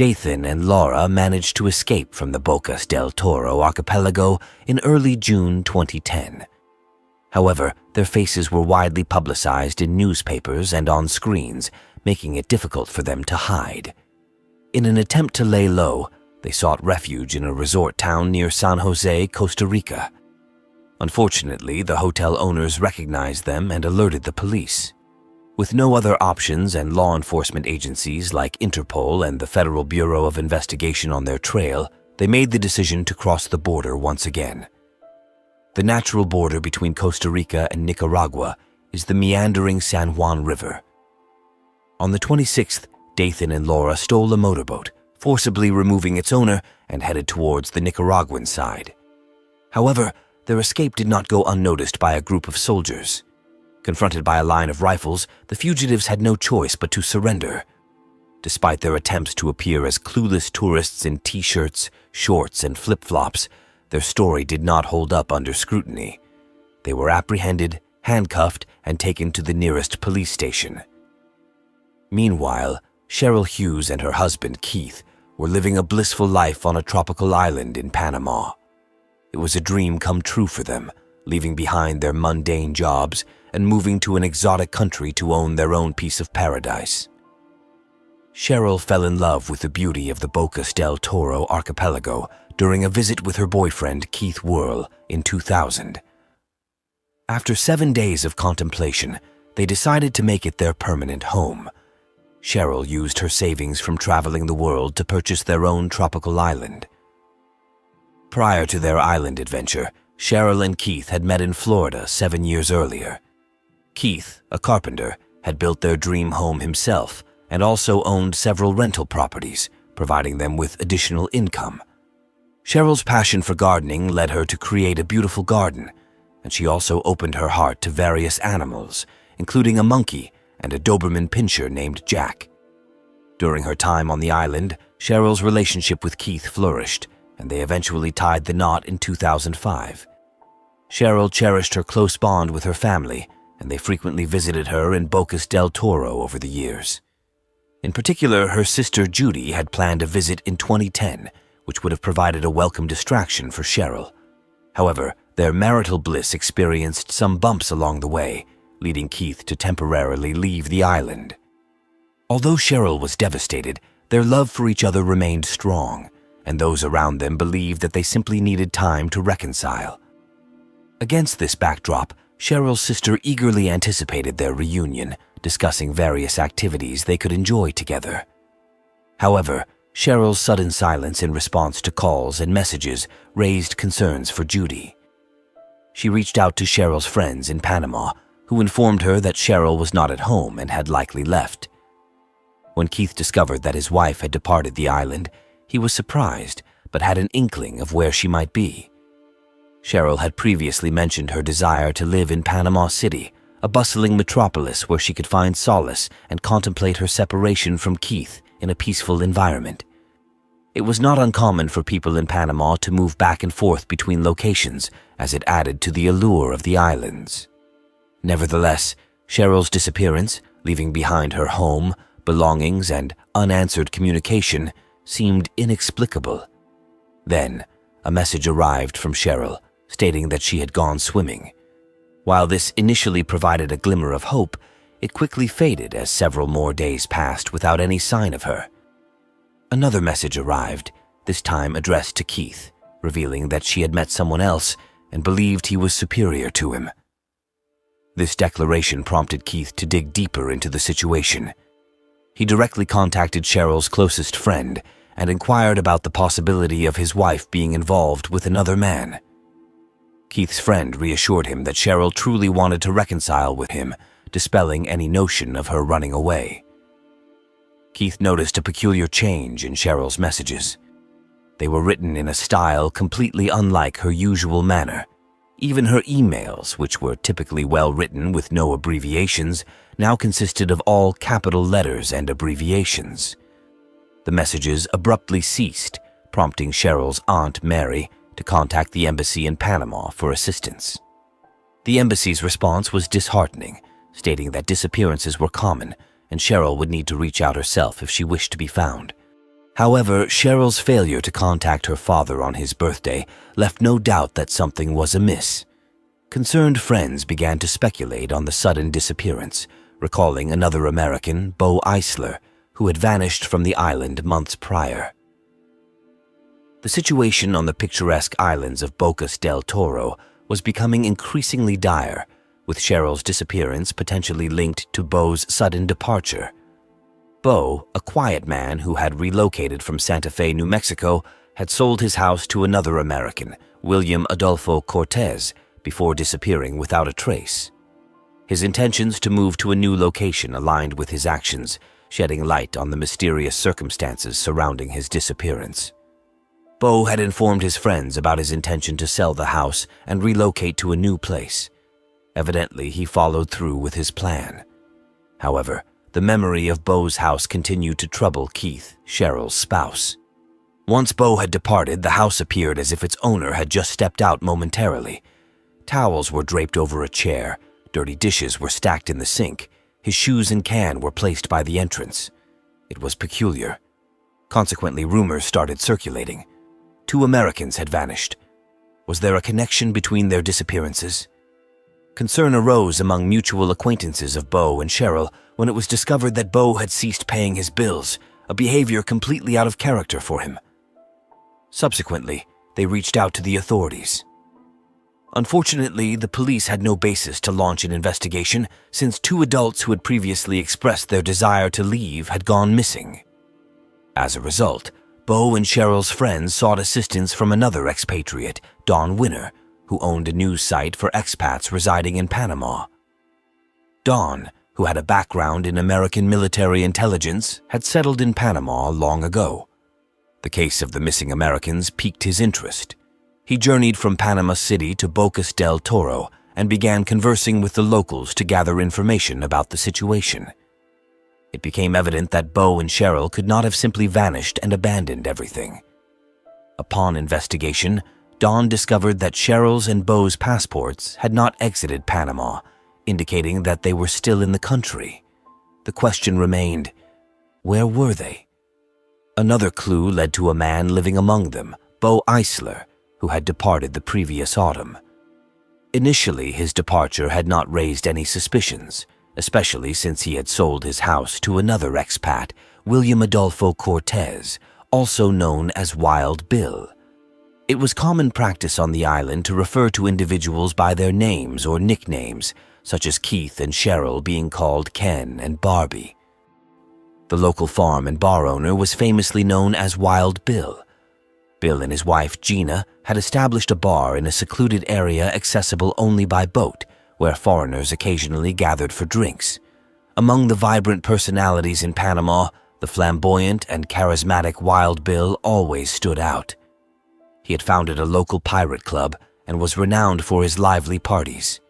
Dathan and Laura managed to escape from the Bocas del Toro archipelago in early June 2010. However, their faces were widely publicized in newspapers and on screens, making it difficult for them to hide. In an attempt to lay low, they sought refuge in a resort town near San Jose, Costa Rica. Unfortunately, the hotel owners recognized them and alerted the police. With no other options and law enforcement agencies like Interpol and the Federal Bureau of Investigation on their trail, they made the decision to cross the border once again. The natural border between Costa Rica and Nicaragua is the meandering San Juan River. On the 26th, Dathan and Laura stole a motorboat, forcibly removing its owner, and headed towards the Nicaraguan side. However, their escape did not go unnoticed by a group of soldiers. Confronted by a line of rifles, the fugitives had no choice but to surrender. Despite their attempts to appear as clueless tourists in t-shirts, shorts, and flip-flops, their story did not hold up under scrutiny. They were apprehended, handcuffed, and taken to the nearest police station. Meanwhile, Cheryl Hughes and her husband, Keith, were living a blissful life on a tropical island in Panama. It was a dream come true for them, leaving behind their mundane jobs and moving to an exotic country to own their own piece of paradise. Cheryl fell in love with the beauty of the Bocas del Toro archipelago during a visit with her boyfriend, Keith Whirl, in 2000. After 7 days of contemplation, they decided to make it their permanent home. Cheryl used her savings from traveling the world to purchase their own tropical island. Prior to their island adventure, Cheryl and Keith had met in Florida 7 years earlier. Keith, a carpenter, had built their dream home himself and also owned several rental properties, providing them with additional income. Cheryl's passion for gardening led her to create a beautiful garden, and she also opened her heart to various animals, including a monkey and a Doberman pinscher named Jack. During her time on the island, Cheryl's relationship with Keith flourished, and they eventually tied the knot in 2005. Cheryl cherished her close bond with her family, and they frequently visited her in Bocas del Toro over the years. In particular, her sister Judy had planned a visit in 2010, which would have provided a welcome distraction for Cheryl. However, their marital bliss experienced some bumps along the way, leading Keith to temporarily leave the island. Although Cheryl was devastated, their love for each other remained strong, and those around them believed that they simply needed time to reconcile. Against this backdrop, Cheryl's sister eagerly anticipated their reunion, discussing various activities they could enjoy together. However, Cheryl's sudden silence in response to calls and messages raised concerns for Judy. She reached out to Cheryl's friends in Panama, who informed her that Cheryl was not at home and had likely left. When Keith discovered that his wife had departed the island, he was surprised, but had an inkling of where she might be. Cheryl had previously mentioned her desire to live in Panama City, a bustling metropolis where she could find solace and contemplate her separation from Keith in a peaceful environment. It was not uncommon for people in Panama to move back and forth between locations, as it added to the allure of the islands. Nevertheless, Cheryl's disappearance, leaving behind her home, belongings, and unanswered communication, seemed inexplicable. Then, a message arrived from Cheryl, stating that she had gone swimming. While this initially provided a glimmer of hope, it quickly faded as several more days passed without any sign of her. Another message arrived, this time addressed to Keith, revealing that she had met someone else and believed he was superior to him. This declaration prompted Keith to dig deeper into the situation. He directly contacted Cheryl's closest friend and inquired about the possibility of his wife being involved with another man. Keith's friend reassured him that Cheryl truly wanted to reconcile with him, dispelling any notion of her running away. Keith noticed a peculiar change in Cheryl's messages. They were written in a style completely unlike her usual manner. Even her emails, which were typically well written with no abbreviations, now consisted of all capital letters and abbreviations. The messages abruptly ceased, prompting Cheryl's Aunt Mary to contact the embassy in Panama for assistance. The embassy's response was disheartening, stating that disappearances were common and Cheryl would need to reach out herself if she wished to be found. However, Cheryl's failure to contact her father on his birthday left no doubt that something was amiss. Concerned friends began to speculate on the sudden disappearance, recalling another American, Bo Eisler, who had vanished from the island months prior. The situation on the picturesque islands of Bocas del Toro was becoming increasingly dire, with Cheryl's disappearance potentially linked to Bo's sudden departure. Bo, a quiet man who had relocated from Santa Fe, New Mexico, had sold his house to another American, William Adolfo Cortez, before disappearing without a trace. His intentions to move to a new location aligned with his actions, shedding light on the mysterious circumstances surrounding his disappearance. Bo had informed his friends about his intention to sell the house and relocate to a new place. Evidently, he followed through with his plan. However, the memory of Bo's house continued to trouble Keith, Cheryl's spouse. Once Bo had departed, the house appeared as if its owner had just stepped out momentarily. Towels were draped over a chair, dirty dishes were stacked in the sink, his shoes and can were placed by the entrance. It was peculiar. Consequently, rumors started circulating. 2 Americans had vanished. Was there a connection between their disappearances? Concern arose among mutual acquaintances of Bo and Cheryl when it was discovered that Bo had ceased paying his bills, a behavior completely out of character for him. Subsequently, they reached out to the authorities. Unfortunately, the police had no basis to launch an investigation since 2 adults who had previously expressed their desire to leave had gone missing. As a result, Bo and Cheryl's friends sought assistance from another expatriate, Don Winner, who owned a news site for expats residing in Panama. Don, who had a background in American military intelligence, had settled in Panama long ago. The case of the missing Americans piqued his interest. He journeyed from Panama City to Bocas del Toro and began conversing with the locals to gather information about the situation. It became evident that Bo and Cheryl could not have simply vanished and abandoned everything. Upon investigation, Don discovered that Cheryl's and Bo's passports had not exited Panama, indicating that they were still in the country. The question remained, where were they? Another clue led to a man living among them, Bo Eisler, who had departed the previous autumn. Initially, his departure had not raised any suspicions, especially since he had sold his house to another expat, William Adolfo Cortez, also known as Wild Bill. It was common practice on the island to refer to individuals by their names or nicknames, such as Keith and Cheryl being called Ken and Barbie. The local farm and bar owner was famously known as Wild Bill. Bill and his wife Gina had established a bar in a secluded area accessible only by boat, where foreigners occasionally gathered for drinks. Among the vibrant personalities in Panama, the flamboyant and charismatic Wild Bill always stood out. He had founded a local pirate club and was renowned for his lively parties.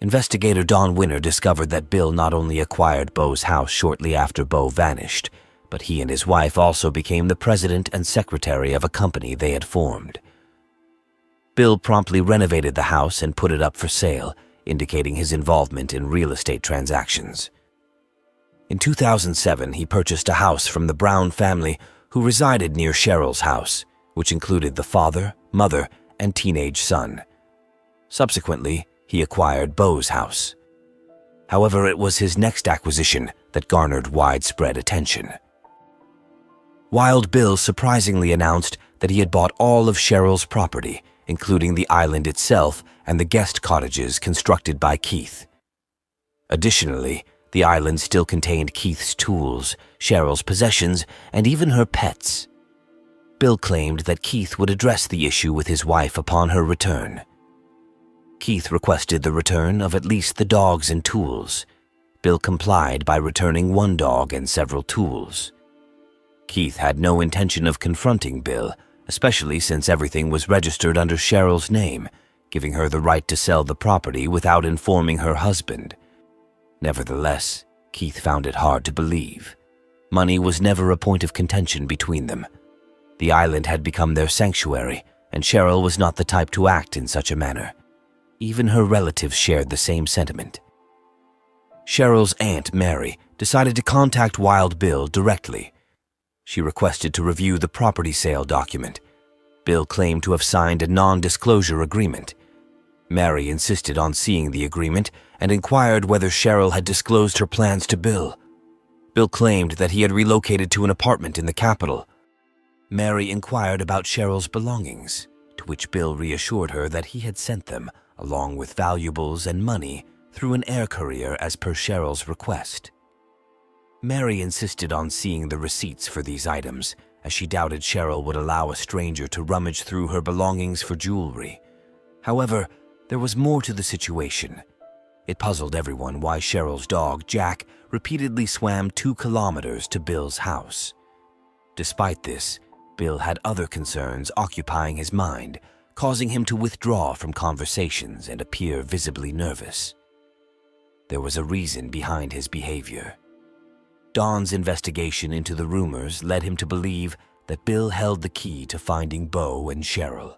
Investigator Don Winner discovered that Bill not only acquired Bo's house shortly after Bo vanished, but he and his wife also became the president and secretary of a company they had formed. Bill promptly renovated the house and put it up for sale, indicating his involvement in real estate transactions. In 2007, he purchased a house from the Brown family who resided near Cheryl's house, which included the father, mother, and teenage son. Subsequently, he acquired Bo's house. However, it was his next acquisition that garnered widespread attention. Wild Bill surprisingly announced that he had bought all of Cheryl's property, including the island itself and the guest cottages constructed by Keith. Additionally, the island still contained Keith's tools, Cheryl's possessions, and even her pets. Bill claimed that Keith would address the issue with his wife upon her return. Keith requested the return of at least the dogs and tools. Bill complied by returning 1 dog and several tools. Keith had no intention of confronting Bill, especially since everything was registered under Cheryl's name, giving her the right to sell the property without informing her husband. Nevertheless, Keith found it hard to believe. Money was never a point of contention between them. The island had become their sanctuary, and Cheryl was not the type to act in such a manner. Even her relatives shared the same sentiment. Cheryl's aunt, Mary, decided to contact Wild Bill directly. She requested to review the property sale document. Bill claimed to have signed a non-disclosure agreement. Mary insisted on seeing the agreement and inquired whether Cheryl had disclosed her plans to Bill. Bill claimed that he had relocated to an apartment in the capital. Mary inquired about Cheryl's belongings, to which Bill reassured her that he had sent them, along with valuables and money, through an air courier as per Cheryl's request. Mary insisted on seeing the receipts for these items, as she doubted Cheryl would allow a stranger to rummage through her belongings for jewelry. However, there was more to the situation. It puzzled everyone why Cheryl's dog, Jack, repeatedly swam 2 kilometers to Bill's house. Despite this, Bill had other concerns occupying his mind, causing him to withdraw from conversations and appear visibly nervous. There was a reason behind his behavior. Don's investigation into the rumors led him to believe that Bill held the key to finding Bo and Cheryl.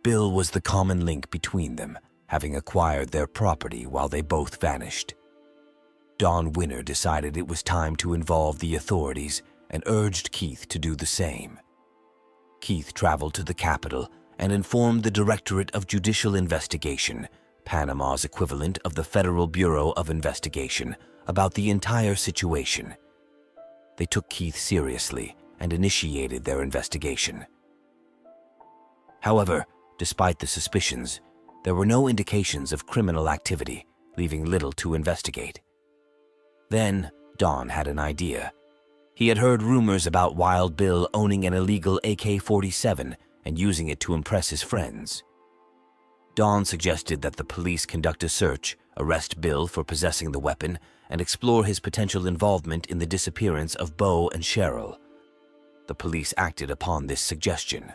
Bill was the common link between them, having acquired their property while they both vanished. Don Winner decided it was time to involve the authorities and urged Keith to do the same. Keith traveled to the capital and informed the Directorate of Judicial Investigation, Panama's equivalent of the Federal Bureau of Investigation, about the entire situation. They took Keith seriously and initiated their investigation. However, despite the suspicions, there were no indications of criminal activity, leaving little to investigate. Then, Don had an idea. He had heard rumors about Wild Bill owning an illegal AK-47 and using it to impress his friends. Don suggested that the police conduct a search, arrest Bill for possessing the weapon, and explore his potential involvement in the disappearance of Bo and Cheryl. The police acted upon this suggestion.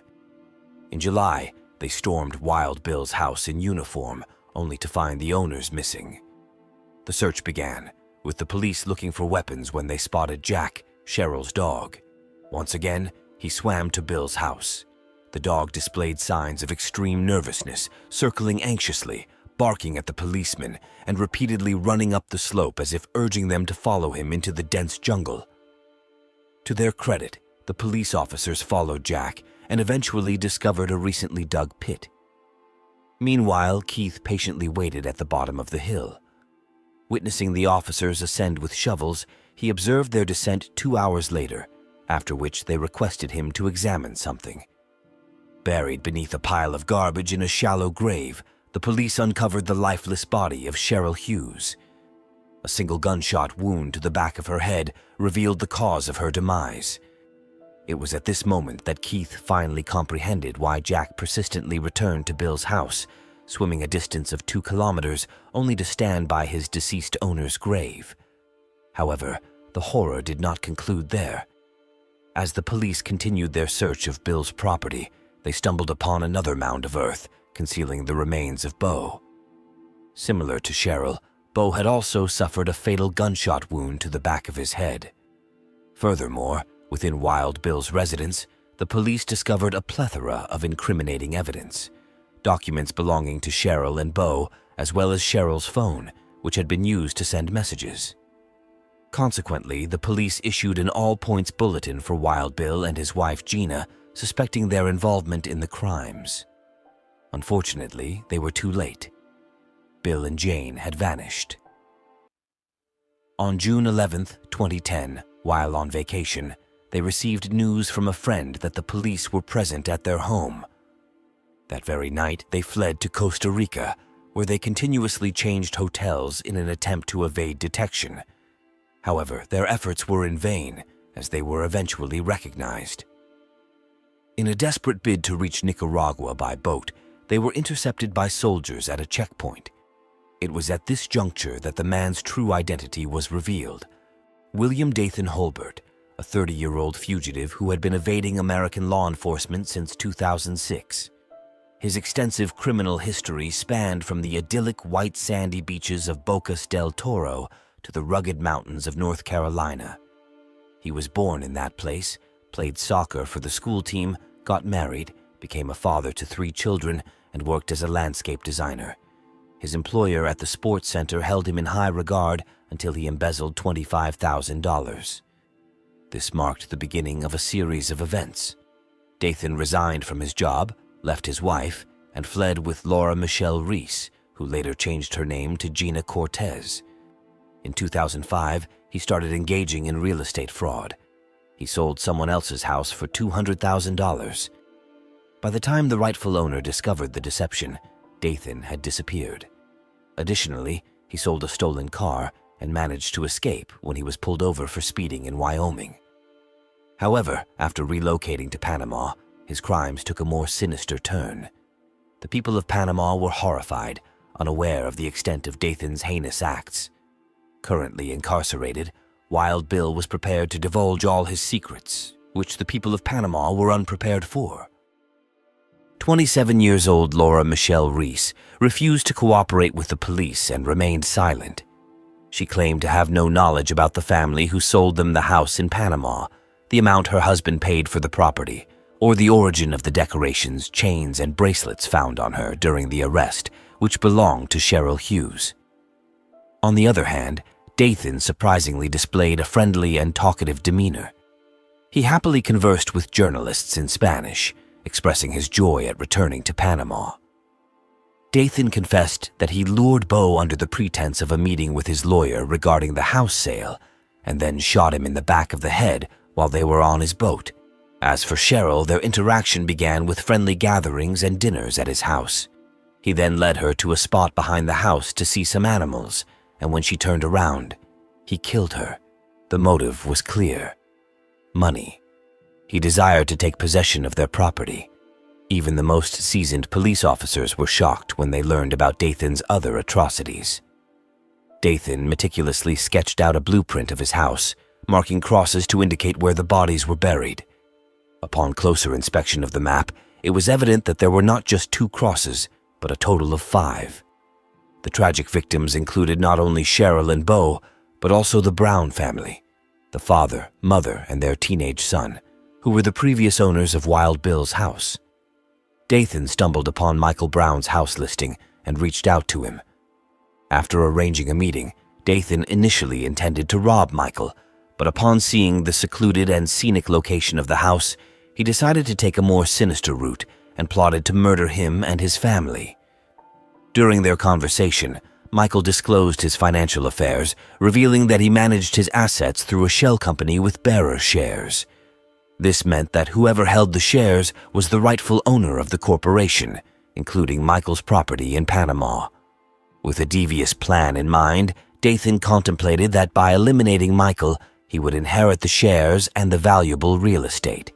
In July, they stormed Wild Bill's house in uniform, only to find the owners missing. The search began, with the police looking for weapons when they spotted Jack, Cheryl's dog. Once again, he swam to Bill's house. The dog displayed signs of extreme nervousness, circling anxiously, barking at the policemen, and repeatedly running up the slope as if urging them to follow him into the dense jungle. To their credit, the police officers followed Jack and eventually discovered a recently dug pit. Meanwhile, Keith patiently waited at the bottom of the hill. Witnessing the officers ascend with shovels, he observed their descent 2 hours later, after which they requested him to examine something. Buried beneath a pile of garbage in a shallow grave, the police uncovered the lifeless body of Cheryl Hughes. A single gunshot wound to the back of her head revealed the cause of her demise. It was at this moment that Keith finally comprehended why Jack persistently returned to Bill's house, swimming a distance of 2 kilometers only to stand by his deceased owner's grave. However, the horror did not conclude there. As the police continued their search of Bill's property, they stumbled upon another mound of earth, concealing the remains of Bo. Similar to Cheryl, Bo had also suffered a fatal gunshot wound to the back of his head. Furthermore, within Wild Bill's residence, the police discovered a plethora of incriminating evidence. Documents belonging to Cheryl and Bo, as well as Cheryl's phone, which had been used to send messages. Consequently, the police issued an all-points bulletin for Wild Bill and his wife Gina, suspecting their involvement in the crimes. Unfortunately, they were too late. Bill and Jane had vanished. On June 11, 2010, while on vacation, they received news from a friend that the police were present at their home. That very night, they fled to Costa Rica, where they continuously changed hotels in an attempt to evade detection. However, their efforts were in vain, as they were eventually recognized. In a desperate bid to reach Nicaragua by boat, they were intercepted by soldiers at a checkpoint. It was at this juncture that the man's true identity was revealed. William Dathan Holbert, a 30-year-old fugitive who had been evading American law enforcement since 2006. His extensive criminal history spanned from the idyllic white sandy beaches of Bocas del Toro to the rugged mountains of North Carolina. He was born in that place, played soccer for the school team, got married, became a father to 3 children, and worked as a landscape designer. His employer at the sports center held him in high regard until he embezzled $25,000. This marked the beginning of a series of events. Dathan resigned from his job, left his wife, and fled with Laura Michelle Reese, who later changed her name to Gina Cortez. In 2005, he started engaging in real estate fraud. He sold someone else's house for $200,000. By the time the rightful owner discovered the deception, Dathan had disappeared. Additionally, he sold a stolen car and managed to escape when he was pulled over for speeding in Wyoming. However, after relocating to Panama, his crimes took a more sinister turn. The people of Panama were horrified, unaware of the extent of Dathan's heinous acts. Currently incarcerated, Wild Bill was prepared to divulge all his secrets, which the people of Panama were unprepared for. 27-year-old Laura Michelle Reese refused to cooperate with the police and remained silent. She claimed to have no knowledge about the family who sold them the house in Panama, the amount her husband paid for the property, or the origin of the decorations, chains, and bracelets found on her during the arrest, which belonged to Cheryl Hughes. On the other hand, Dathan surprisingly displayed a friendly and talkative demeanor. He happily conversed with journalists in Spanish, expressing his joy at returning to Panama. Dathan confessed that he lured Bo under the pretense of a meeting with his lawyer regarding the house sale, and then shot him in the back of the head while they were on his boat. As for Cheryl, their interaction began with friendly gatherings and dinners at his house. He then led her to a spot behind the house to see some animals, and when she turned around, he killed her. The motive was clear: money. He desired to take possession of their property. Even the most seasoned police officers were shocked when they learned about Dathan's other atrocities. Dathan meticulously sketched out a blueprint of his house, marking crosses to indicate where the bodies were buried. Upon closer inspection of the map, it was evident that there were not just 2 crosses, but a total of 5. The tragic victims included not only Cheryl and Bo, but also the Brown family, the father, mother, and their teenage son, who were the previous owners of Wild Bill's house. Dathan stumbled upon Michael Brown's house listing and reached out to him. After arranging a meeting, Dathan initially intended to rob Michael, but upon seeing the secluded and scenic location of the house, he decided to take a more sinister route and plotted to murder him and his family. During their conversation, Michael disclosed his financial affairs, revealing that he managed his assets through a shell company with bearer shares. This meant that whoever held the shares was the rightful owner of the corporation, including Michael's property in Panama. With a devious plan in mind, Dathan contemplated that by eliminating Michael, he would inherit the shares and the valuable real estate.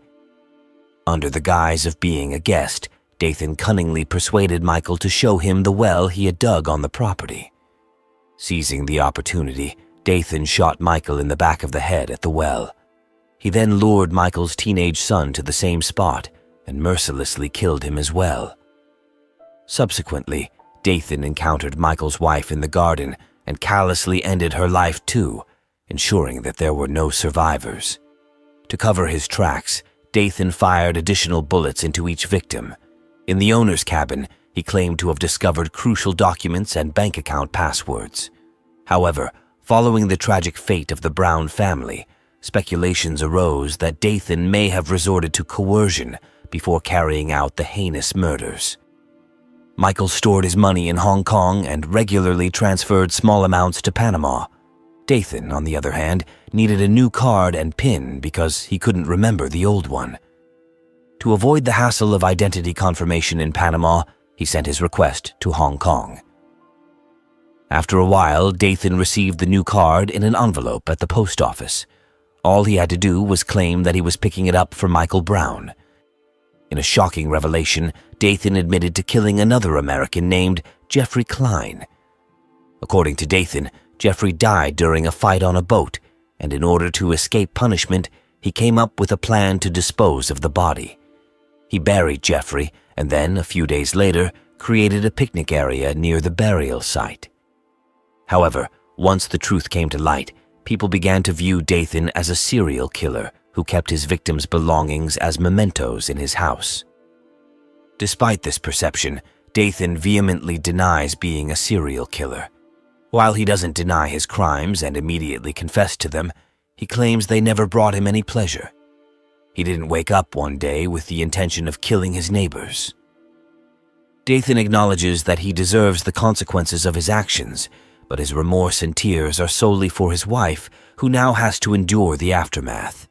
Under the guise of being a guest, Dathan cunningly persuaded Michael to show him the well he had dug on the property. Seizing the opportunity, Dathan shot Michael in the back of the head at the well. He then lured Michael's teenage son to the same spot and mercilessly killed him as well. Subsequently, Dathan encountered Michael's wife in the garden and callously ended her life too, ensuring that there were no survivors. To cover his tracks, Dathan fired additional bullets into each victim. In the owner's cabin, he claimed to have discovered crucial documents and bank account passwords. However, following the tragic fate of the Brown family, speculations arose that Dathan may have resorted to coercion before carrying out the heinous murders. Michael stored his money in Hong Kong and regularly transferred small amounts to Panama. Dathan, on the other hand, needed a new card and PIN because he couldn't remember the old one. To avoid the hassle of identity confirmation in Panama, he sent his request to Hong Kong. After a while, Dathan received the new card in an envelope at the post office. All he had to do was claim that he was picking it up for Michael Brown. In a shocking revelation, Dathan admitted to killing another American named Jeffrey Klein. According to Dathan, Jeffrey died during a fight on a boat, and in order to escape punishment, he came up with a plan to dispose of the body. He buried Jeffrey and then, a few days later, created a picnic area near the burial site. However, once the truth came to light, people began to view Dathan as a serial killer who kept his victims' belongings as mementos in his house. Despite this perception, Dathan vehemently denies being a serial killer. While he doesn't deny his crimes and immediately confess to them, He claims they never brought him any pleasure. He didn't wake up one day with the intention of killing his neighbors. Dathan acknowledges that he deserves the consequences of his actions, but his remorse and tears are solely for his wife, who now has to endure the aftermath.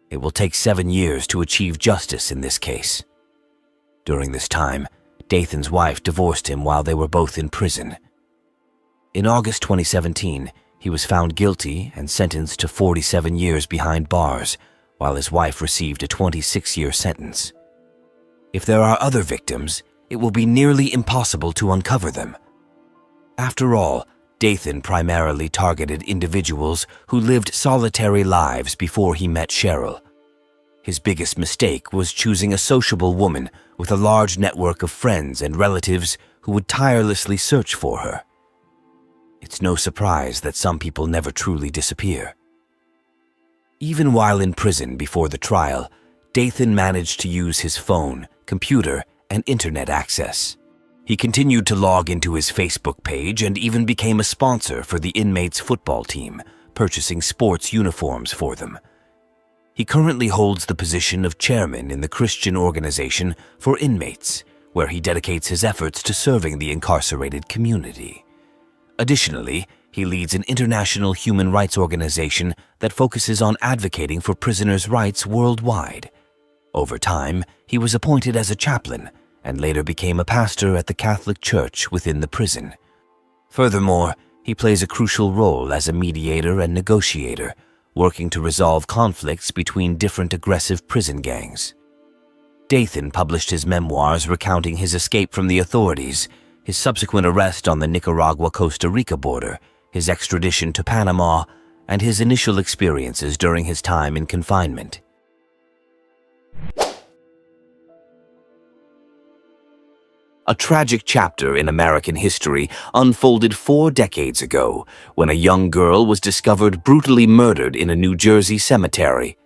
It will take 7 years to achieve justice in this case. During this time, Dathan's wife divorced him while they were both in prison. In August 2017, he was found guilty and sentenced to 47 years behind bars, while his wife received a 26-year sentence. If there are other victims, it will be nearly impossible to uncover them. After all, Dathan primarily targeted individuals who lived solitary lives before he met Cheryl. His biggest mistake was choosing a sociable woman with a large network of friends and relatives who would tirelessly search for her. It's no surprise that some people never truly disappear. Even while in prison before the trial, Dathan managed to use his phone, computer, and internet access. He continued to log into his Facebook page and even became a sponsor for the inmates' football team, purchasing sports uniforms for them. He currently holds the position of chairman in the Christian organization for inmates, where he dedicates his efforts to serving the incarcerated community. Additionally, he leads an international human rights organization that focuses on advocating for prisoners' rights worldwide. Over time, he was appointed as a chaplain and later became a pastor at the Catholic Church within the prison. Furthermore, he plays a crucial role as a mediator and negotiator, working to resolve conflicts between different aggressive prison gangs. Dathan published his memoirs recounting his escape from the authorities, his subsequent arrest on the Nicaragua-Costa Rica border, his extradition to Panama, and his initial experiences during his time in confinement. A tragic chapter in American history unfolded 4 decades ago when a young girl was discovered brutally murdered in a New Jersey cemetery.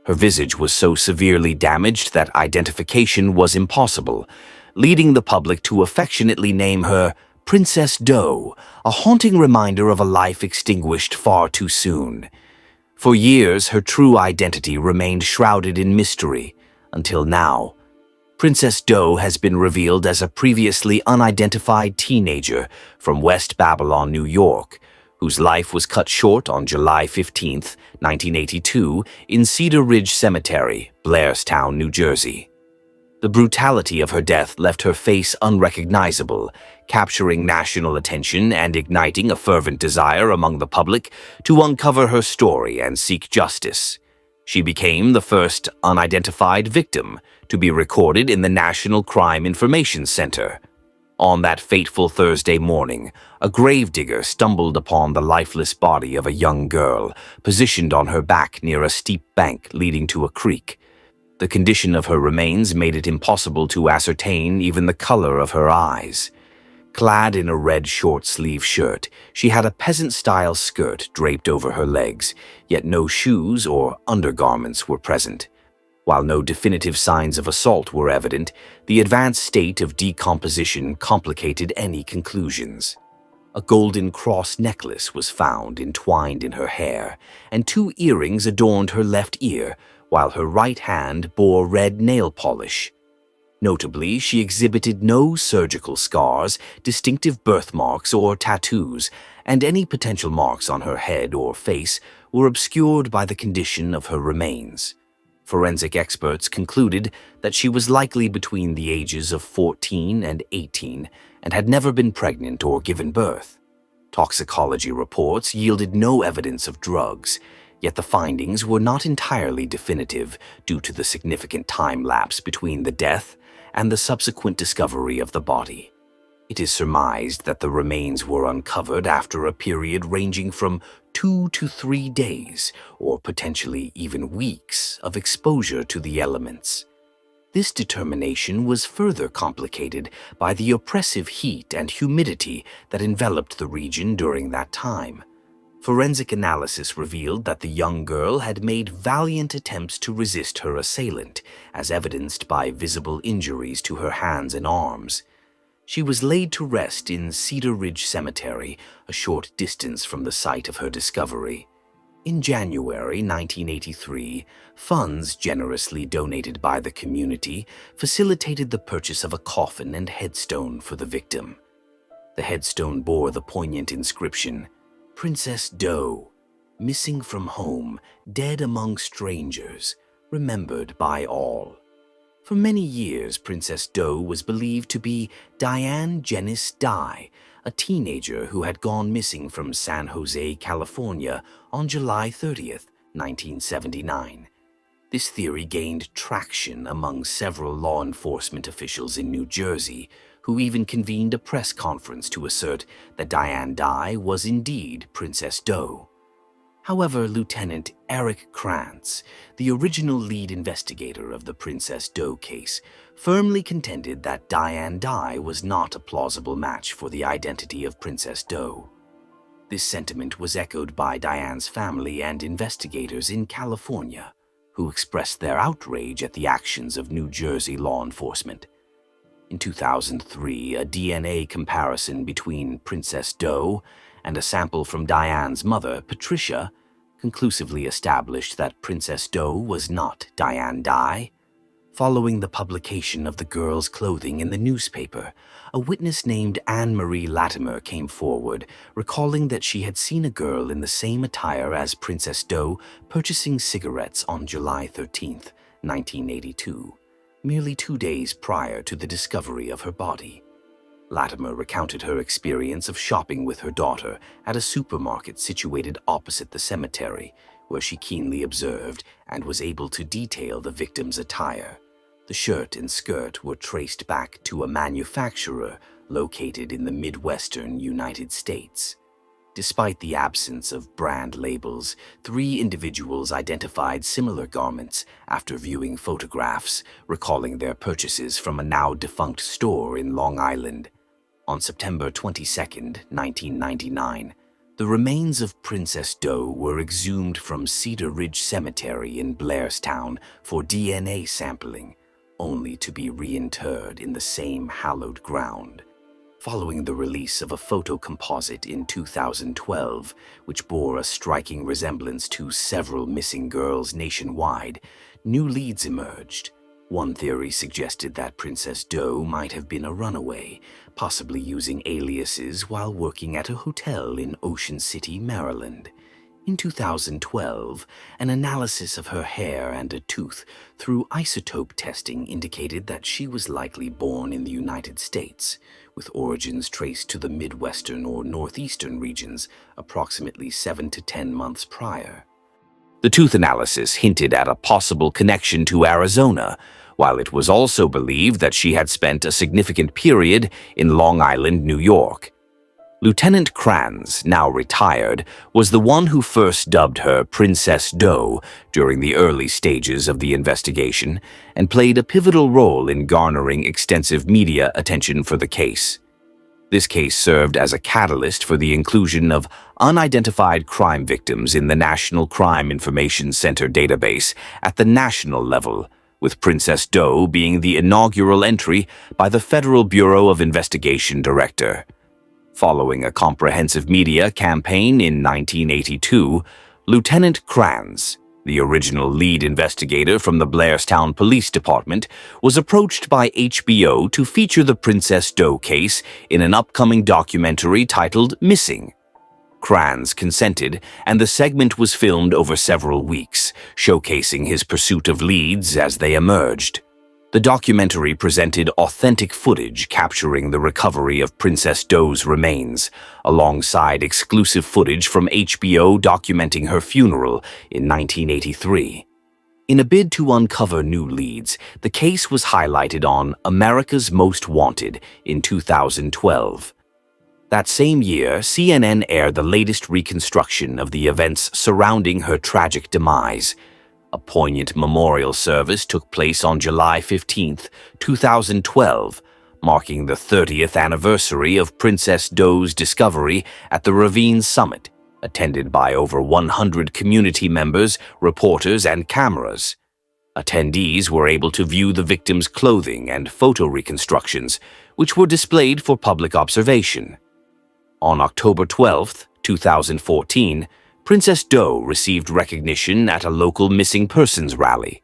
Her visage was so severely damaged that identification was impossible, leading the public to affectionately name her Princess Doe, a haunting reminder of a life extinguished far too soon. For years, her true identity remained shrouded in mystery, until now. Princess Doe has been revealed as a previously unidentified teenager from West Babylon, New York, whose life was cut short on July 15, 1982, in Cedar Ridge Cemetery, Blairstown, New Jersey. The brutality of her death left her face unrecognizable, capturing national attention and igniting a fervent desire among the public to uncover her story and seek justice. She became the first unidentified victim to be recorded in the National Crime Information Center. On that fateful Thursday morning, a gravedigger stumbled upon the lifeless body of a young girl, positioned on her back near a steep bank leading to a creek. The condition of her remains made it impossible to ascertain even the color of her eyes. Clad in a red short-sleeve shirt, she had a peasant-style skirt draped over her legs, yet no shoes or undergarments were present. While no definitive signs of assault were evident, the advanced state of decomposition complicated any conclusions. A golden cross necklace was found entwined in her hair, and 2 earrings adorned her left ear, while her right hand bore red nail polish. Notably, she exhibited no surgical scars, distinctive birthmarks, or tattoos, and any potential marks on her head or face were obscured by the condition of her remains. Forensic experts concluded that she was likely between the ages of 14 and 18 and had never been pregnant or given birth. Toxicology reports yielded no evidence of drugs, yet the findings were not entirely definitive due to the significant time lapse between the death and the subsequent discovery of the body. It is surmised that the remains were uncovered after a period ranging from 2 to 3 days, or potentially even weeks, of exposure to the elements. This determination was further complicated by the oppressive heat and humidity that enveloped the region during that time. Forensic analysis revealed that the young girl had made valiant attempts to resist her assailant, as evidenced by visible injuries to her hands and arms. She was laid to rest in Cedar Ridge Cemetery, a short distance from the site of her discovery. In January 1983, funds generously donated by the community facilitated the purchase of a coffin and headstone for the victim. The headstone bore the poignant inscription, "Princess Doe, missing from home, dead among strangers, remembered by all." For many years, Princess Doe was believed to be Diane Janice Dye, a teenager who had gone missing from San Jose, California on July 30th, 1979. This theory gained traction among several law enforcement officials in New Jersey, who even convened a press conference to assert that Diane Dye was indeed Princess Doe. However, Lieutenant Eric Krantz, the original lead investigator of the Princess Doe case, firmly contended that Diane Dye was not a plausible match for the identity of Princess Doe. This sentiment was echoed by Diane's family and investigators in California, who expressed their outrage at the actions of New Jersey law enforcement. In 2003, a DNA comparison between Princess Doe and a sample from Diane's mother, Patricia, conclusively established that Princess Doe was not Diane Dye. Following the publication of the girl's clothing in the newspaper, a witness named Anne-Marie Latimer came forward, recalling that she had seen a girl in the same attire as Princess Doe purchasing cigarettes on July 13, 1982, merely 2 days prior to the discovery of her body. Latimer recounted her experience of shopping with her daughter at a supermarket situated opposite the cemetery, where she keenly observed and was able to detail the victim's attire. The shirt and skirt were traced back to a manufacturer located in the Midwestern United States. Despite the absence of brand labels, 3 individuals identified similar garments after viewing photographs, recalling their purchases from a now-defunct store in Long Island. On September 22, 1999, the remains of Princess Doe were exhumed from Cedar Ridge Cemetery in Blairstown for DNA sampling, only to be reinterred in the same hallowed ground. Following the release of a photo composite in 2012, which bore a striking resemblance to several missing girls nationwide, new leads emerged. One theory suggested that Princess Doe might have been a runaway, possibly using aliases while working at a hotel in Ocean City, Maryland. In 2012, an analysis of her hair and a tooth through isotope testing indicated that she was likely born in the United States, with origins traced to the Midwestern or Northeastern regions approximately 7 to 10 months prior. The tooth analysis hinted at a possible connection to Arizona, while it was also believed that she had spent a significant period in Long Island, New York. Lieutenant Krantz, now retired, was the one who first dubbed her Princess Doe during the early stages of the investigation and played a pivotal role in garnering extensive media attention for the case. This case served as a catalyst for the inclusion of unidentified crime victims in the National Crime Information Center database at the national level, with Princess Doe being the inaugural entry by the Federal Bureau of Investigation Director. Following a comprehensive media campaign in 1982, Lieutenant Krantz, the original lead investigator from the Blairstown Police Department, was approached by HBO to feature the Princess Doe case in an upcoming documentary titled Missing. Krantz consented, and the segment was filmed over several weeks, showcasing his pursuit of leads as they emerged. The documentary presented authentic footage capturing the recovery of Princess Doe's remains, alongside exclusive footage from HBO documenting her funeral in 1983. In a bid to uncover new leads, the case was highlighted on America's Most Wanted in 2012. That same year, CNN aired the latest reconstruction of the events surrounding her tragic demise. A poignant memorial service took place on July 15, 2012, marking the 30th anniversary of Princess Doe's discovery at the Ravine Summit, attended by over 100 community members, reporters, and cameras. Attendees were able to view the victim's clothing and photo reconstructions, which were displayed for public observation. On October 12, 2014, Princess Doe received recognition at a local missing persons rally.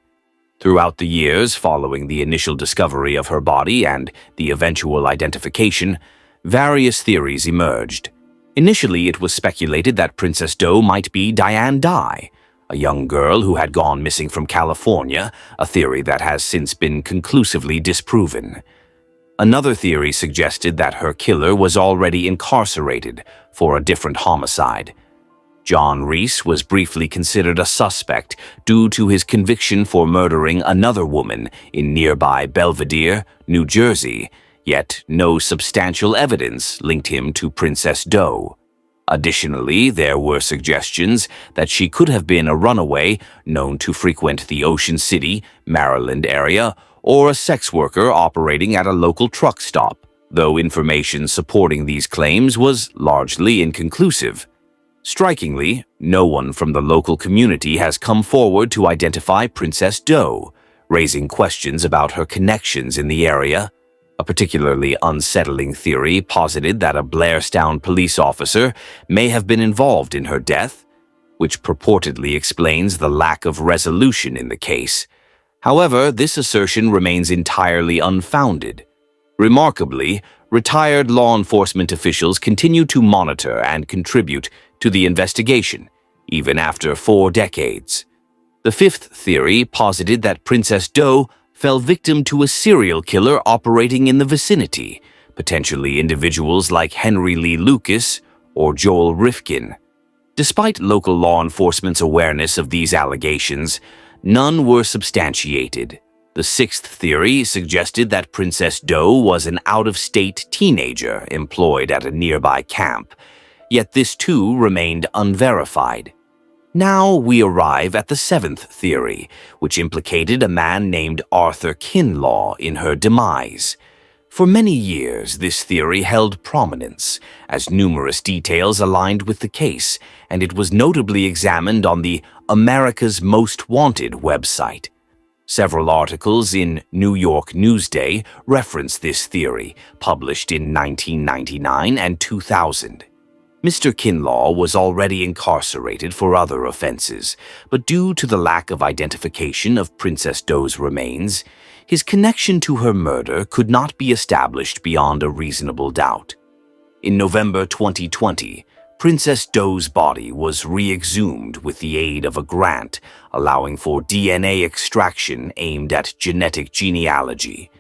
Throughout the years following the initial discovery of her body and the eventual identification, various theories emerged. Initially, it was speculated that Princess Doe might be Diane Dye, a young girl who had gone missing from California, a theory that has since been conclusively disproven. Another theory suggested that her killer was already incarcerated for a different homicide. John Reese was briefly considered a suspect due to his conviction for murdering another woman in nearby Belvedere, New Jersey, yet no substantial evidence linked him to Princess Doe. Additionally, there were suggestions that she could have been a runaway known to frequent the Ocean City, Maryland area, or a sex worker operating at a local truck stop, though information supporting these claims was largely inconclusive. Strikingly, no one from the local community has come forward to identify Princess Doe, raising questions about her connections in the area. A particularly unsettling theory posited that a Blairstown police officer may have been involved in her death, which purportedly explains the lack of resolution in the case. However, this assertion remains entirely unfounded. Remarkably, retired law enforcement officials continue to monitor and contribute to the investigation, even after 4 decades. The fifth theory posited that Princess Doe fell victim to a serial killer operating in the vicinity, potentially individuals like Henry Lee Lucas or Joel Rifkin. Despite local law enforcement's awareness of these allegations, none were substantiated. The sixth theory suggested that Princess Doe was an out-of-state teenager employed at a nearby camp, yet this too remained unverified. Now we arrive at the seventh theory, which implicated a man named Arthur Kinlaw in her demise. For many years, this theory held prominence, as numerous details aligned with the case, and it was notably examined on the America's Most Wanted website. Several articles in New York Newsday reference this theory, published in 1999 and 2000. Mr. Kinlaw was already incarcerated for other offenses, but due to the lack of identification of Princess Doe's remains, his connection to her murder could not be established beyond a reasonable doubt. In November 2020, Princess Doe's body was re-exhumed with the aid of a grant allowing for DNA extraction aimed at genetic genealogy.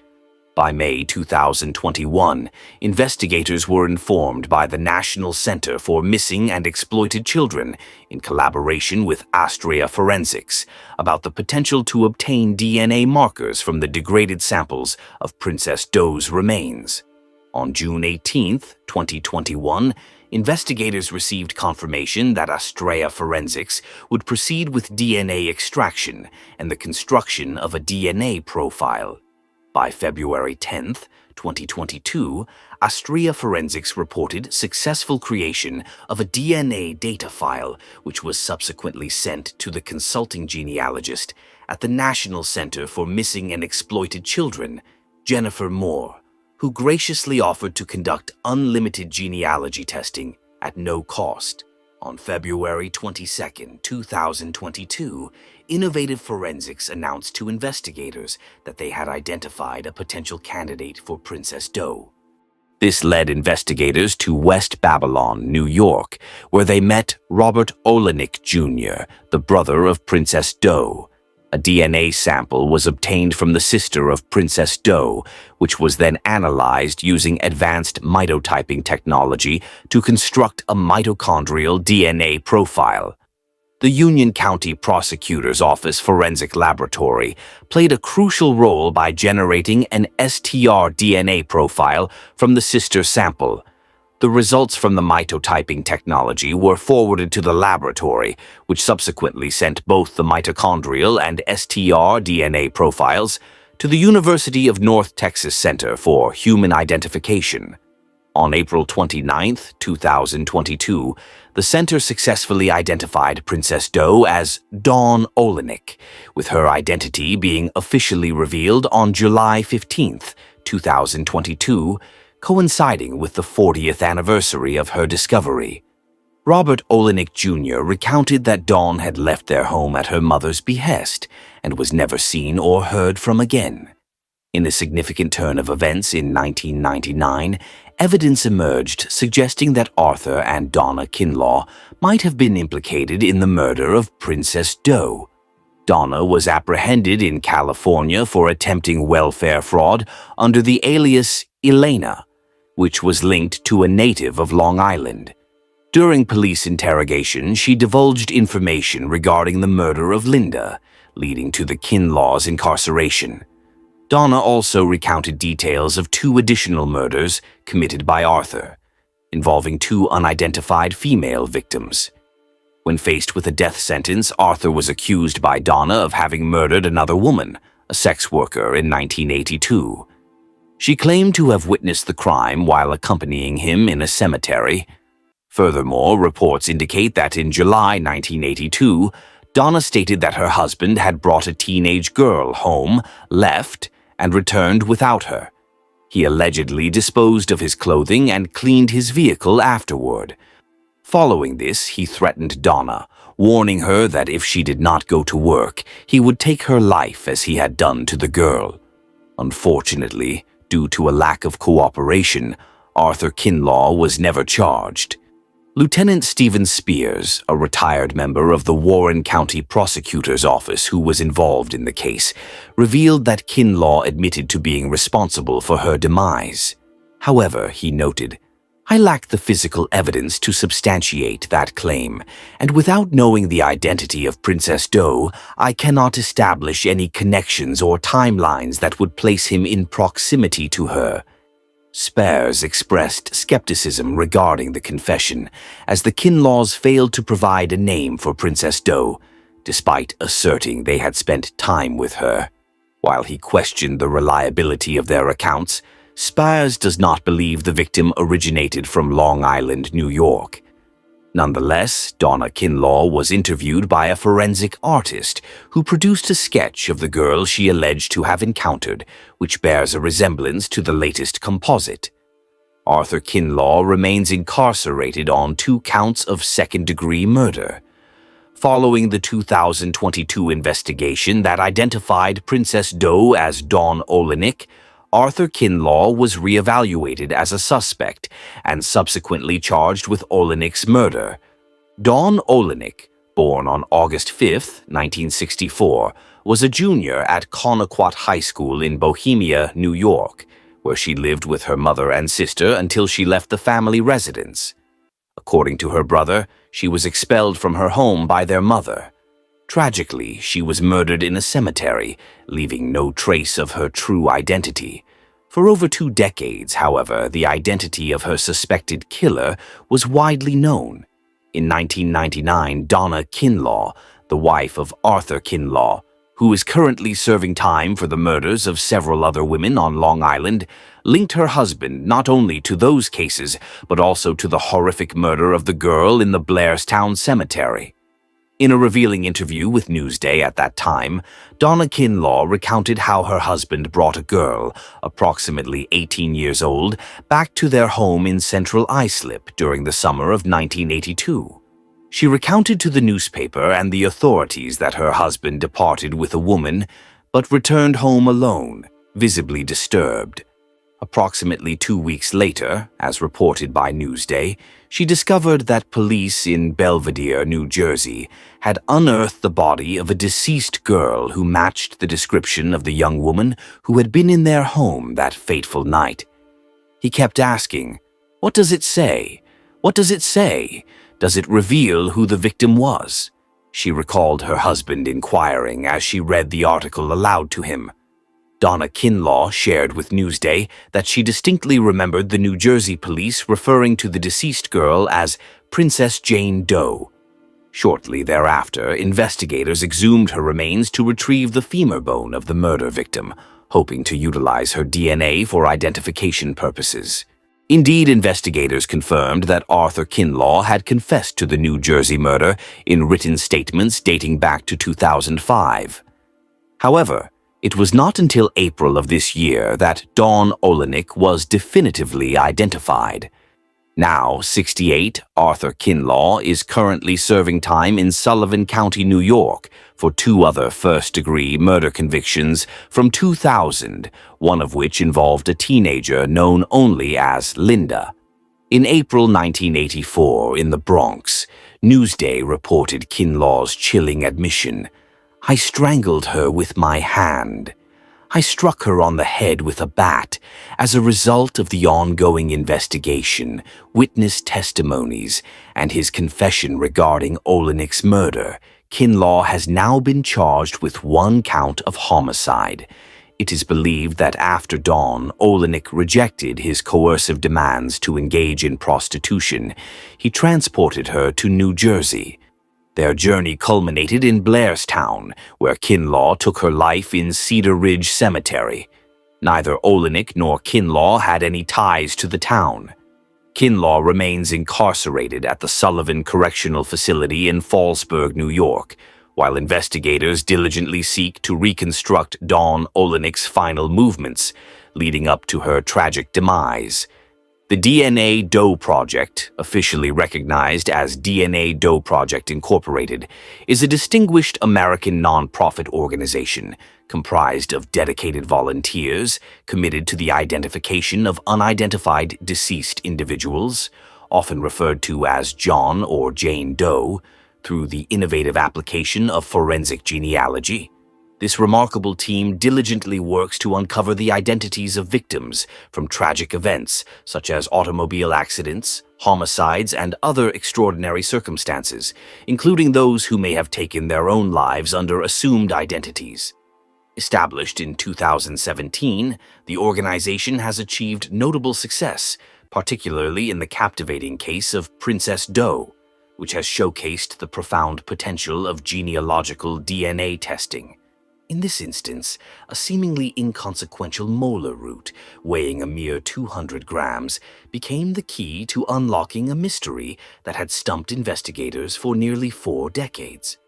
By May 2021, investigators were informed by the National Center for Missing and Exploited Children, in collaboration with Astrea Forensics, about the potential to obtain DNA markers from the degraded samples of Princess Doe's remains. On June 18, 2021, investigators received confirmation that Astrea Forensics would proceed with DNA extraction and the construction of a DNA profile. By February 10, 2022, Astrea Forensics reported successful creation of a DNA data file, which was subsequently sent to the consulting genealogist at the National Center for Missing and Exploited Children, Jennifer Moore, who graciously offered to conduct unlimited genealogy testing at no cost. On February 22, 2022, Innovative Forensics announced to investigators that they had identified a potential candidate for Princess Doe. This led investigators to West Babylon, New York, where they met Robert Olenek Jr., the brother of Princess Doe. A DNA sample was obtained from the sister of Princess Doe, which was then analyzed using advanced mitotyping technology to construct a mitochondrial DNA profile. The Union County Prosecutor's Office Forensic Laboratory played a crucial role by generating an STR DNA profile from the sister sample. The results from the mitotyping technology were forwarded to the laboratory, which subsequently sent both the mitochondrial and STR DNA profiles to the University of North Texas Center for Human Identification. On April 29, 2022, the center successfully identified Princess Doe as Dawn Olenek, with her identity being officially revealed on July 15, 2022, coinciding with the 40th anniversary of her discovery. Robert Olenek Jr. recounted that Dawn had left their home at her mother's behest and was never seen or heard from again. In a significant turn of events in 1999, evidence emerged suggesting that Arthur and Donna Kinlaw might have been implicated in the murder of Princess Doe. Donna was apprehended in California for attempting welfare fraud under the alias Elena, which was linked to a native of Long Island. During police interrogation, she divulged information regarding the murder of Linda, leading to the Kinlaws' incarceration. Donna also recounted details of 2 additional murders committed by Arthur, involving 2 unidentified female victims. When faced with a death sentence, Arthur was accused by Donna of having murdered another woman, a sex worker, in 1982. She claimed to have witnessed the crime while accompanying him in a cemetery. Furthermore, reports indicate that in July 1982, Donna stated that her husband had brought a teenage girl home, left, and returned without her. He allegedly disposed of his clothing and cleaned his vehicle afterward. Following this, he threatened Donna, warning her that if she did not go to work, he would take her life as he had done to the girl. Unfortunately, due to a lack of cooperation, Arthur Kinlaw was never charged. Lieutenant Stephen Spears, a retired member of the Warren County Prosecutor's Office who was involved in the case, revealed that Kinlaw admitted to being responsible for her demise. However, he noted, "I lack the physical evidence to substantiate that claim, and without knowing the identity of Princess Doe, I cannot establish any connections or timelines that would place him in proximity to her." Spears expressed skepticism regarding the confession, as the Kinlaws failed to provide a name for Princess Doe, despite asserting they had spent time with her. While he questioned the reliability of their accounts, Spears does not believe the victim originated from Long Island, New York. Nonetheless, Donna Kinlaw was interviewed by a forensic artist who produced a sketch of the girl she alleged to have encountered, which bears a resemblance to the latest composite. Arthur Kinlaw remains incarcerated on 2 counts of second-degree murder. Following the 2022 investigation that identified Princess Doe as Dawn Olenek, Arthur Kinlaw was reevaluated as a suspect and subsequently charged with Olenek's murder. Dawn Olenek, born on August 5, 1964, was a junior at Connequot High School in Bohemia, New York, where she lived with her mother and sister until she left the family residence. According to her brother, she was expelled from her home by their mother. Tragically, she was murdered in a cemetery, leaving no trace of her true identity. For over 2 decades, however, the identity of her suspected killer was widely known. In 1999, Donna Kinlaw, the wife of Arthur Kinlaw, who is currently serving time for the murders of several other women on Long Island, linked her husband not only to those cases, but also to the horrific murder of the girl in the Blairstown Cemetery. In a revealing interview with Newsday at that time, Donna Kinlaw recounted how her husband brought a girl, approximately 18 years old, back to their home in Central Islip during the summer of 1982. She recounted to the newspaper and the authorities that her husband departed with a woman, but returned home alone, visibly disturbed. Approximately 2 weeks later, as reported by Newsday, she discovered that police in Belvedere, New Jersey, had unearthed the body of a deceased girl who matched the description of the young woman who had been in their home that fateful night. He kept asking, "What does it say? What does it say? Does it reveal who the victim was?" She recalled her husband inquiring as she read the article aloud to him. Donna Kinlaw shared with Newsday that she distinctly remembered the New Jersey police referring to the deceased girl as Princess Jane Doe. Shortly thereafter, investigators exhumed her remains to retrieve the femur bone of the murder victim, hoping to utilize her DNA for identification purposes. Indeed, investigators confirmed that Arthur Kinlaw had confessed to the New Jersey murder in written statements dating back to 2005. However, it was not until April of this year that Dawn Olenek was definitively identified. Now 68, Arthur Kinlaw is currently serving time in Sullivan County, New York, for two other first-degree murder convictions from 2000, one of which involved a teenager known only as Linda. In April 1984, in the Bronx, Newsday reported Kinlaw's chilling admission. "I strangled her with my hand. I struck her on the head with a bat. As a result of the ongoing investigation, witness testimonies, and his confession regarding Olenik's murder, Kinlaw has now been charged with one count of homicide. It is believed that after dawn, Olenik rejected his coercive demands to engage in prostitution. He transported her to New Jersey. Their journey culminated in Blairstown, where Kinlaw took her life in Cedar Ridge Cemetery. Neither Olenik nor Kinlaw had any ties to the town. Kinlaw remains incarcerated at the Sullivan Correctional Facility in Fallsburg, New York, while investigators diligently seek to reconstruct Dawn Olenik's final movements, leading up to her tragic demise. The DNA Doe Project, officially recognized as DNA Doe Project Incorporated, is a distinguished American nonprofit organization comprised of dedicated volunteers committed to the identification of unidentified deceased individuals, often referred to as John or Jane Doe, through the innovative application of forensic genealogy. This remarkable team diligently works to uncover the identities of victims from tragic events such as automobile accidents, homicides, and other extraordinary circumstances, including those who may have taken their own lives under assumed identities. Established in 2017, the organization has achieved notable success, particularly in the captivating case of Princess Doe, which has showcased the profound potential of genealogical DNA testing. In this instance, a seemingly inconsequential molar root, weighing a mere 200 grams, became the key to unlocking a mystery that had stumped investigators for nearly 4 decades.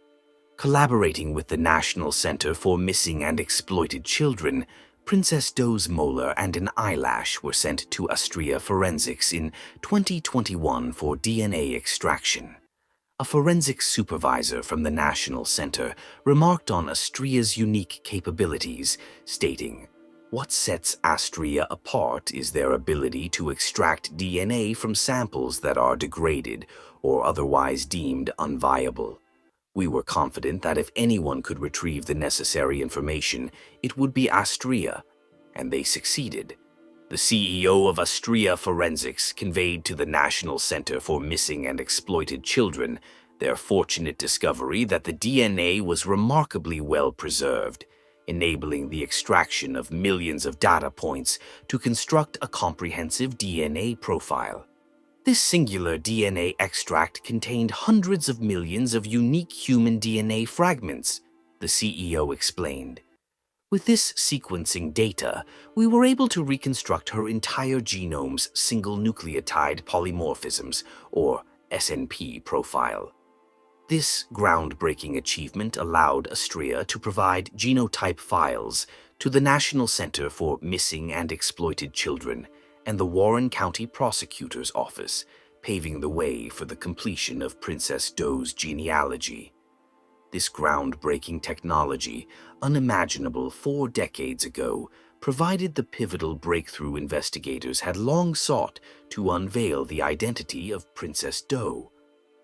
Collaborating with the National Center for Missing and Exploited Children, Princess Doe's molar and an eyelash were sent to Astria Forensics in 2021 for DNA extraction. A forensic supervisor from the National Center remarked on Astria's unique capabilities, stating, "What sets Astria apart is their ability to extract DNA from samples that are degraded or otherwise deemed unviable. We were confident that if anyone could retrieve the necessary information, it would be Astria, and they succeeded." The CEO of Astria Forensics conveyed to the National Center for Missing and Exploited Children their fortunate discovery that the DNA was remarkably well preserved, enabling the extraction of millions of data points to construct a comprehensive DNA profile. This singular DNA extract contained hundreds of millions of unique human DNA fragments, the CEO explained. With this sequencing data, we were able to reconstruct her entire genome's single nucleotide polymorphisms, or SNP profile. This groundbreaking achievement allowed Astria to provide genotype files to the National Center for Missing and Exploited Children and the Warren County Prosecutor's Office, paving the way for the completion of Princess Doe's genealogy. This groundbreaking technology, unimaginable 4 decades ago, provided the pivotal breakthrough investigators had long sought to unveil the identity of Princess Doe.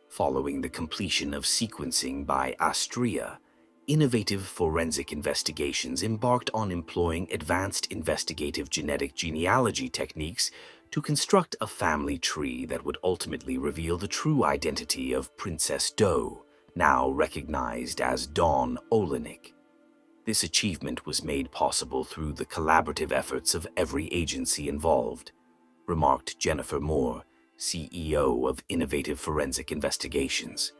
Following the completion of sequencing by Astria, innovative forensic investigations embarked on employing advanced investigative genetic genealogy techniques to construct a family tree that would ultimately reveal the true identity of Princess Doe, now recognized as Dawn Olenik. This achievement was made possible through the collaborative efforts of every agency involved, remarked Jennifer Moore, CEO of Innovative Forensic Investigations.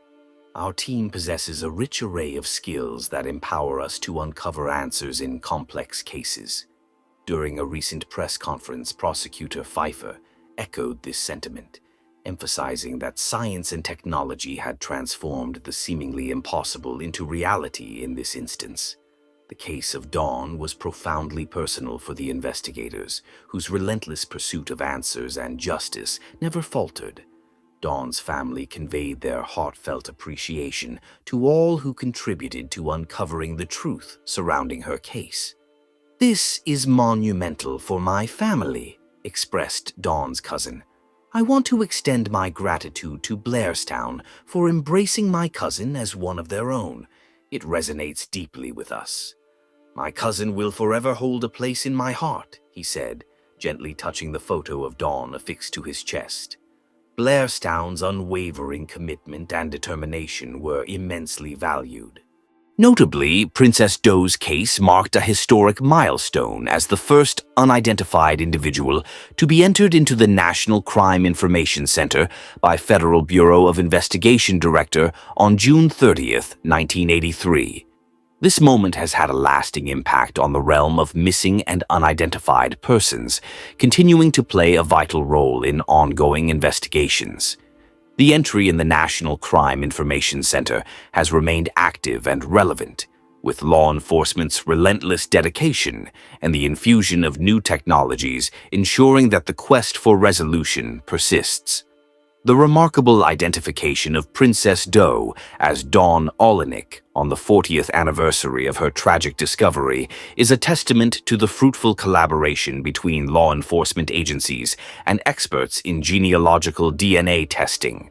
Our team possesses a rich array of skills that empower us to uncover answers in complex cases. During a recent press conference, Prosecutor Pfeiffer echoed this sentiment, emphasizing that science and technology had transformed the seemingly impossible into reality in this instance. The case of Dawn was profoundly personal for the investigators, whose relentless pursuit of answers and justice never faltered. Dawn's family conveyed their heartfelt appreciation to all who contributed to uncovering the truth surrounding her case. "This is monumental for my family," expressed Dawn's cousin. "I want to extend my gratitude to Blairstown for embracing my cousin as one of their own. It resonates deeply with us." "My cousin will forever hold a place in my heart," he said, gently touching the photo of Dawn affixed to his chest. Blairstown's unwavering commitment and determination were immensely valued. Notably, Princess Doe's case marked a historic milestone as the first unidentified individual to be entered into the National Crime Information Center by Federal Bureau of Investigation Director on June 30th, 1983. This moment has had a lasting impact on the realm of missing and unidentified persons, continuing to play a vital role in ongoing investigations. The entry in the National Crime Information Center has remained active and relevant, with law enforcement's relentless dedication and the infusion of new technologies ensuring that the quest for resolution persists. The remarkable identification of Princess Doe as Dawn Olenek on the 40th anniversary of her tragic discovery is a testament to the fruitful collaboration between law enforcement agencies and experts in genealogical DNA testing.